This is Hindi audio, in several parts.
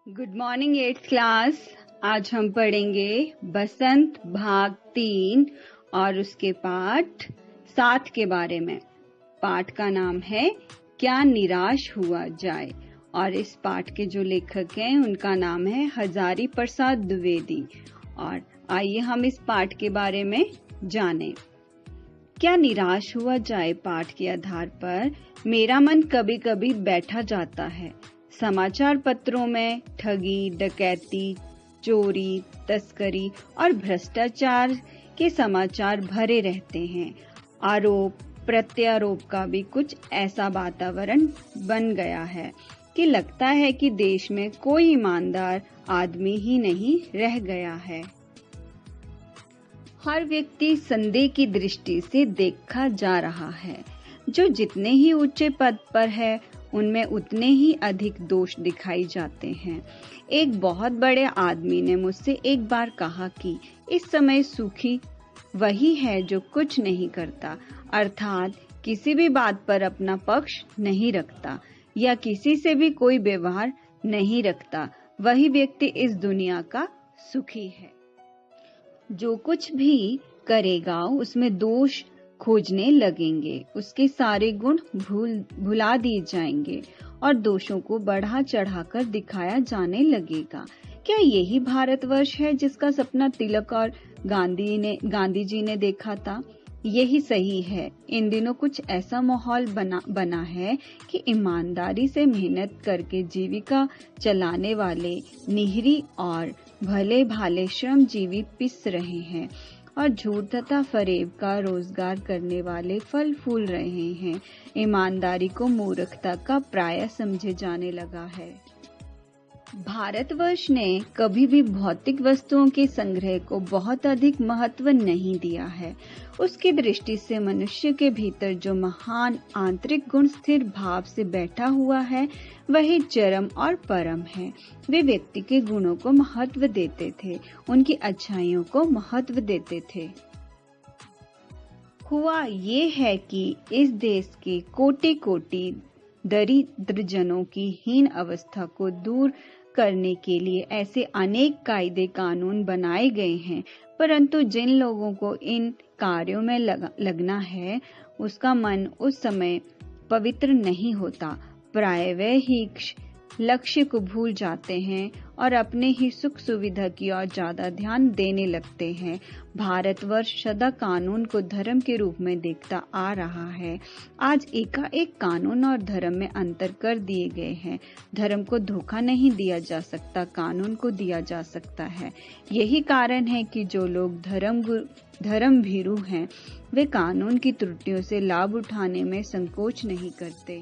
Good morning 8th class. आज हम पढ़ेंगे बसंत भाग 3 और उसके पाठ 7 के बारे में। पाठ का नाम है क्या निराश हुआ जाए और इस पाठ के जो लेखक हैं उनका नाम है हजारी प्रसाद द्विवेदी। और आइए हम इस पाठ के बारे में जानें। क्या निराश हुआ जाए पाठ के आधार पर मेरा मन कभी कभी बैठा जाता है। समाचार पत्रों में ठगी, डकैती, चोरी, तस्करी और भ्रष्टाचार के समाचार भरे रहते हैं। आरोप प्रत्यारोप का भी कुछ ऐसा वातावरण बन गया है कि लगता है कि देश में कोई ईमानदार आदमी ही नहीं रह गया है। हर व्यक्ति संदेह की दृष्टि से देखा जा रहा है। जो जितने ही ऊंचे पद पर है उनमें उतने ही अधिक दोष दिखाई जाते हैं। एक बहुत बड़े आदमी ने मुझसे एक बार कहा कि इस समय सुखी वही है जो कुछ नहीं करता, अर्थात किसी भी बात पर अपना पक्ष नहीं रखता या किसी से भी कोई व्यवहार नहीं रखता। वही व्यक्ति इस दुनिया का सुखी है। जो कुछ भी करेगा उसमें दोष खोजने लगेंगे, उसके सारे गुण भुला दिए जाएंगे और दोषों को बढ़ा चढ़ाकर दिखाया जाने लगेगा। क्या यही भारतवर्ष है जिसका सपना तिलक और गांधी जी ने देखा था? यही सही है। इन दिनों कुछ ऐसा माहौल बना है कि ईमानदारी से मेहनत करके जीविका चलाने वाले निहरी और भले भाले श्रमजीवी पिस रहे हैं और झूठ तथा फरेब का रोजगार करने वाले फल फूल रहे हैं। ईमानदारी को मूर्खता का प्राय समझे जाने लगा है। भारतवर्ष ने कभी भी भौतिक वस्तुओं के संग्रह को बहुत अधिक महत्व नहीं दिया है। उसकी दृष्टि से मनुष्य के भीतर जो महान आंतरिक गुण स्थिर भाव से बैठा हुआ है वही चरम और परम है। वे व्यक्ति के गुणों को महत्व देते थे, उनकी अच्छाइयों को महत्व देते थे। हुआ ये है कि इस देश के कोटि कोटि दरिद्र जनों की हीन अवस्था को दूर करने के लिए ऐसे अनेक कायदे कानून बनाए गए हैं, परंतु जिन लोगों को इन कार्यों में लगना है उसका मन उस समय पवित्र नहीं होता। प्राय वे ही लक्ष्य को भूल जाते हैं और अपने ही सुख सुविधा की ओर ज्यादा ध्यान देने लगते हैं। भारतवर्ष सदा कानून को धर्म के रूप में देखता आ रहा है। आज एकाएक कानून और धर्म में अंतर कर दिए गए हैं। धर्म को धोखा नहीं दिया जा सकता, कानून को दिया जा सकता है। यही कारण है कि जो लोग धर्म भीरू हैं वे कानून की त्रुटियों से लाभ उठाने में संकोच नहीं करते।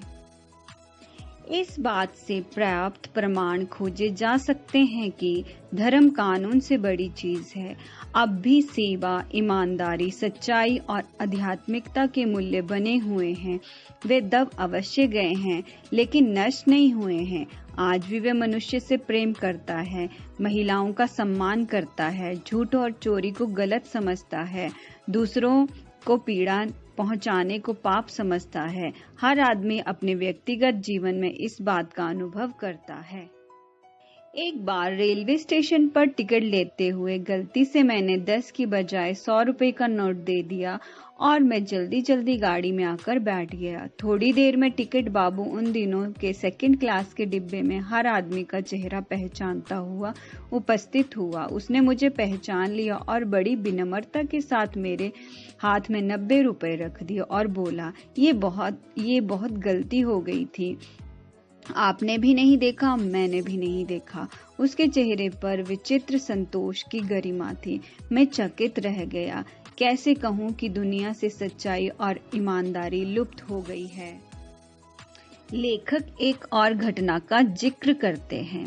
इस बात से पर्याप्त प्रमाण खोजे जा सकते हैं कि धर्म कानून से बड़ी चीज है। अब भी सेवा, ईमानदारी, सच्चाई और आध्यात्मिकता के मूल्य बने हुए हैं। वे दब अवश्य गए हैं लेकिन नष्ट नहीं हुए हैं। आज भी वे मनुष्य से प्रेम करता है, महिलाओं का सम्मान करता है, झूठ और चोरी को गलत समझता है, दूसरों को पीड़ा पहुंचाने को पाप समझता है। हर आदमी अपने व्यक्तिगत जीवन में इस बात का अनुभव करता है। एक बार रेलवे स्टेशन पर टिकट लेते हुए गलती से मैंने 10 की बजाय 100 रुपए का नोट दे दिया और मैं जल्दी जल्दी गाड़ी में आकर बैठ गया। थोड़ी देर में टिकट बाबू उन दिनों के सेकंड क्लास के डिब्बे में हर आदमी का चेहरा पहचानता हुआ उपस्थित हुआ। उसने मुझे पहचान लिया और बड़ी विनम्रता के साथ मेरे हाथ में 90 रुपए रख दिए और बोला, ये बहुत गलती हो गई थी। आपने भी नहीं देखा, मैंने भी नहीं देखा। उसके चेहरे पर विचित्र संतोष की गरिमा थी। मैं चकित रह गया। कैसे कहूँ कि दुनिया से सच्चाई और ईमानदारी लुप्त हो गई है। लेखक एक और घटना का जिक्र करते हैं।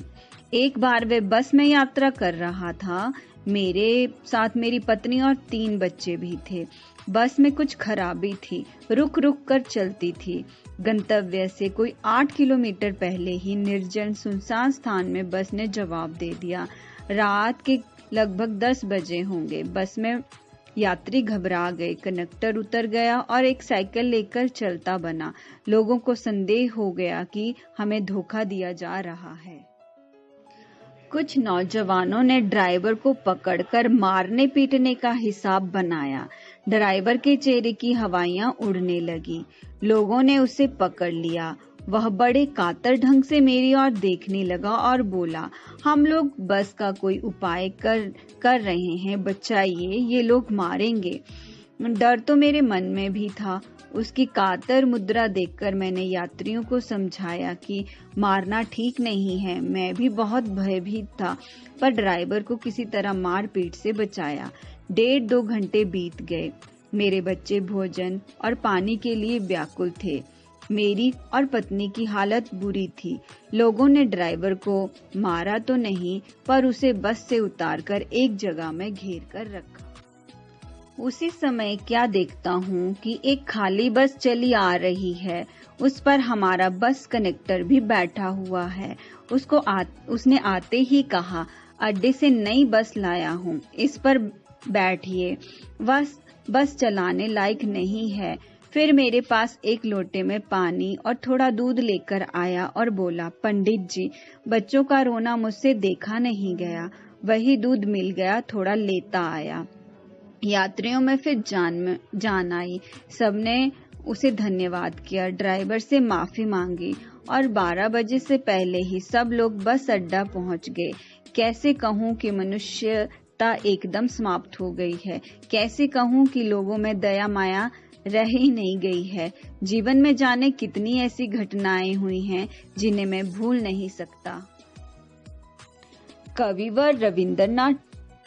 एक बार वे बस में यात्रा कर रहा था। मेरे साथ मेरी पत्नी और 3 बच्चे भी थे। बस में कुछ खराबी थी, रुक रुक कर चलती थी। गंतव्य से कोई 8 किलोमीटर पहले ही निर्जन सुनसान स्थान में बस ने जवाब दे दिया। रात के लगभग 10 बजे होंगे। बस में यात्री घबरा गए। कंडक्टर उतर गया और एक साइकिल लेकर चलता बना। लोगों को संदेह हो गया कि हमें धोखा दिया जा रहा है। कुछ नौजवानों ने ड्राइवर को पकड़कर मारने पीटने का हिसाब बनाया। ड्राइवर के चेहरे की हवाइयां उड़ने लगी। लोगों ने उसे पकड़ लिया। वह बड़े कातर ढंग से मेरी ओर देखने लगा और बोला, हम लोग बस का कोई उपाय कर रहे हैं, बचाइए, ये लोग मारेंगे। डर तो मेरे मन में भी था। उसकी कातर मुद्रा देखकर मैंने यात्रियों को समझाया कि मारना ठीक नहीं है। मैं भी बहुत भयभीत था, पर ड्राइवर को किसी तरह मार पीट से बचाया। 1.5-2 घंटे बीत गए। मेरे बच्चे भोजन और पानी के लिए व्याकुल थे। मेरी और पत्नी की हालत बुरी थी। लोगों ने ड्राइवर को मारा तो नहीं, पर उसे बस से उतारकर एक जगह में घेर कर रखा। उसी समय क्या देखता हूँ कि एक खाली बस चली आ रही है। उस पर हमारा बस कनेक्टर भी बैठा हुआ है। उसने आते ही कहा, अड्डे से नई बस लाया हूँ, इस पर बैठिए। बस चलाने लायक नहीं है। फिर मेरे पास एक लोटे में पानी और थोड़ा दूध लेकर आया और बोला, पंडित जी, बच्चों का रोना मुझसे देखा नहीं गया। वही दूध मिल गया, थोड़ा लेता आया। यात्रियों में फिर जान आई। सबने उसे धन्यवाद किया, ड्राइवर से माफी मांगी और 12 बजे से पहले ही सब लोग बस अड्डा पहुंच गए। कैसे कहूं कि मनुष्यता एकदम समाप्त हो गई है। कैसे कहूं कि लोगों में दया माया रह ही नहीं गई है। जीवन में जाने कितनी ऐसी घटनाएं हुई हैं जिन्हें मैं भूल नहीं सकता। कविवर रविंद्रनाथ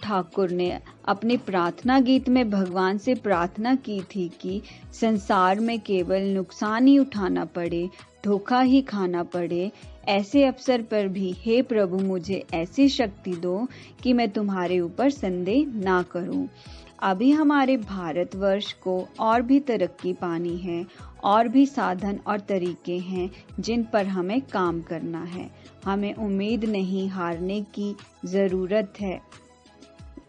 ठाकुर ने अपने प्रार्थना गीत में भगवान से प्रार्थना की थी कि संसार में केवल नुकसान ही उठाना पड़े, धोखा ही खाना पड़े। ऐसे अवसर पर भी हे प्रभु, मुझे ऐसी शक्ति दो कि मैं तुम्हारे ऊपर संदेह ना करूं। अभी हमारे भारतवर्ष को और भी तरक्की पानी है, और भी साधन और तरीके हैं जिन पर हमें काम करना है। हमें उम्मीद नहीं हारने की जरूरत है,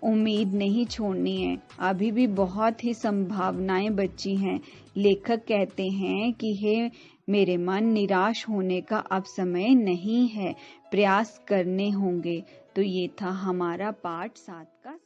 उम्मीद नहीं छोड़नी है। अभी भी बहुत ही संभावनाएं बची हैं। लेखक कहते हैं कि हे मेरे मन, निराश होने का अब समय नहीं है, प्रयास करने होंगे। तो ये था हमारा पाठ 7 का